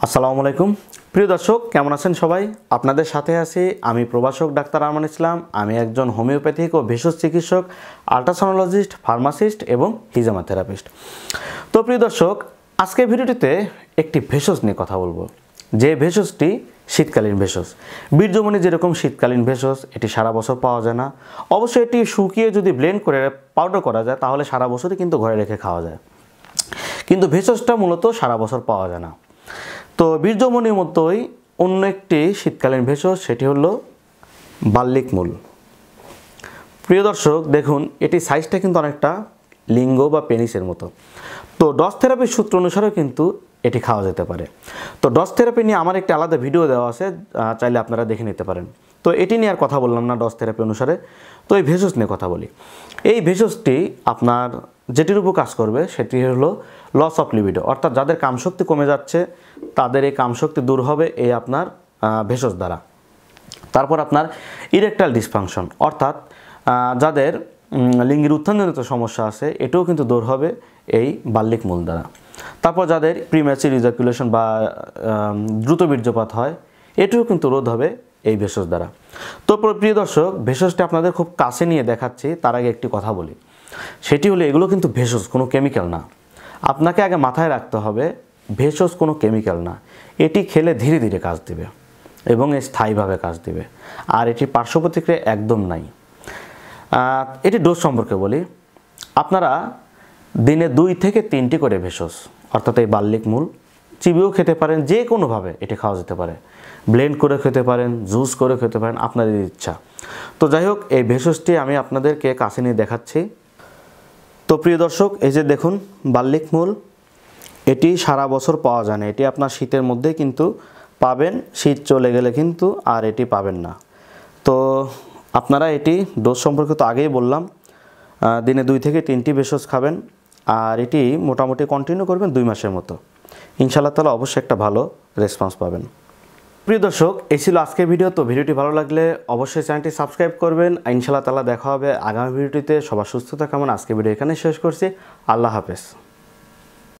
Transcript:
আসসালামু আলাইকুম প্রিয় দর্শক, কেমন আছেন সবাই? আপনাদের সাথে আছি আমি প্রভাষক ডাক্তার আরমান ইসলাম। আমি একজন হোমিওপ্যাথিক ও ভেষজ চিকিৎসক, আল্ট্রাসোনোলজিস্ট, ফার্মাসিস্ট এবং হিজামা থেরাপিস্ট। তো প্রিয় দর্শক, আজকের ভিডিওটিতে একটি ভেষজ নিয়ে কথা বলবো, যে ভেষজটি শীতকালীন ভেষজ। বীর্যমণি যেরকম শীতকালীন ভেষজ, এটি সারা বছর পাওয়া যায় না। অবশ্যই এটি শুকিয়ে যদি ব্লেন্ড করে পাউডার করা যায় তাহলে সারা বছরই কিন্তু ঘরে রেখে খাওয়া যায়, কিন্তু ভেষজটা মূলত সারা বছর পাওয়া যায় না। তো বীর্যমণির মতোই অন্য একটি শীতকালীন ভেষজ, সেটি হলো বাল্লিক মূল। প্রিয় দর্শক দেখুন, এটি সাইজটা কিন্তু অনেকটা লিঙ্গ বা পেনিসের মতো। তো ডস থেরাপির সূত্র অনুসারেও কিন্তু এটি খাওয়া যেতে পারে। তো ডস থেরাপি নিয়ে আমার একটি আলাদা ভিডিও দেওয়া আছে, চাইলে আপনারা দেখে নিতে পারেন। তো এটি নিয়ে আর কথা বললাম না ডস থেরাপি অনুসারে। তো এই ভেষজ নিয়ে কথা বলি। এই ভেষজটি আপনার যেটির উপর কাজ করবে সেটি হলো লস অফ লিবিডো, অর্থাৎ যাদের কামশক্তি কমে যাচ্ছে তাদের এই কামশক্তি দূর হবে এই আপনার ভেষজ দ্বারা। তারপর আপনার ইরেকটাইল ডিসফাংশন, অর্থাৎ যাদের লিঙ্গের উত্থানজনিত সমস্যা আছে এটাও কিন্তু দূর হবে এই বাল্লিক মূল দ্বারা। তারপর যাদের প্রিম্যাচুর ইজাকুলেশন বা দ্রুত বীর্যপাত হয় এটিও কিন্তু রোধ হবে এই ভেষজ দ্বারা। তো প্রিয় দর্শক, ভেষজটি আপনাদের খুব কাছে নিয়ে দেখাচ্ছি, তার আগে একটি কথা বলি। সেটি হলো এগুলো কিন্তু ভেষজ, কোনো কেমিক্যাল না। আপনাকে আগে মাথায় রাখতে হবে ভেষজ কোনো কেমিক্যাল না। এটি খেলে ধীরে ধীরে কাজ দিবে এবং স্থায়ীভাবে কাজ দিবে, আর এটি পার্শ্ব প্রতিক্রিয়া একদম নাই। এটি ডোজ সম্পর্কে বলি। আপনারা দিনে 2 থেকে 3টি করে ভেষজ, অর্থাৎ এই বাল্লিক মূল চিবিয়েও খেতে পারেন, যে কোনোভাবে এটি খাওয়া যেতে পারে। ব্লেন্ড করে খেতে পারেন, জুস করে খেতে পারেন, আপনাদের ইচ্ছা। তো যাই হোক, এই ভেষজটি আমি আপনাদেরকে কাছে নিয়ে দেখাচ্ছি। তো প্রিয় দর্শক, এই যে দেখুন বাল্লিক মূল, এটি সারা বছর পাওয়া যায় না। এটি আপনার শীতের মধ্যেই কিন্তু পাবেন, শীত চলে গেলে কিন্তু আর এটি পাবেন না। তো আপনারা এটি ডোজ সম্পর্কে তো আগেই বললাম, দিনে 2 থেকে 3টি ভেষজ খাবেন, আর এটি মোটামুটি কন্টিনিউ করবেন 2 মাসের মতো। ইনশাআল্লাহ তাআলা অবশ্যই একটা ভালো রেসপন্স পাবেন। প্রিয় দর্শক, এই ছিল আজকের ভিডিও। তো ভিডিওটি ভালো লাগলে অবশ্যই চ্যানেলটি সাবস্ক্রাইব করবেন। ইনশাআল্লাহ তাআলা দেখা হবে আগামী ভিডিওটিতে। সবার সুস্থতা কামনা আজকের ভিডিও এখানে শেষ করছি। আল্লাহ হাফেজ।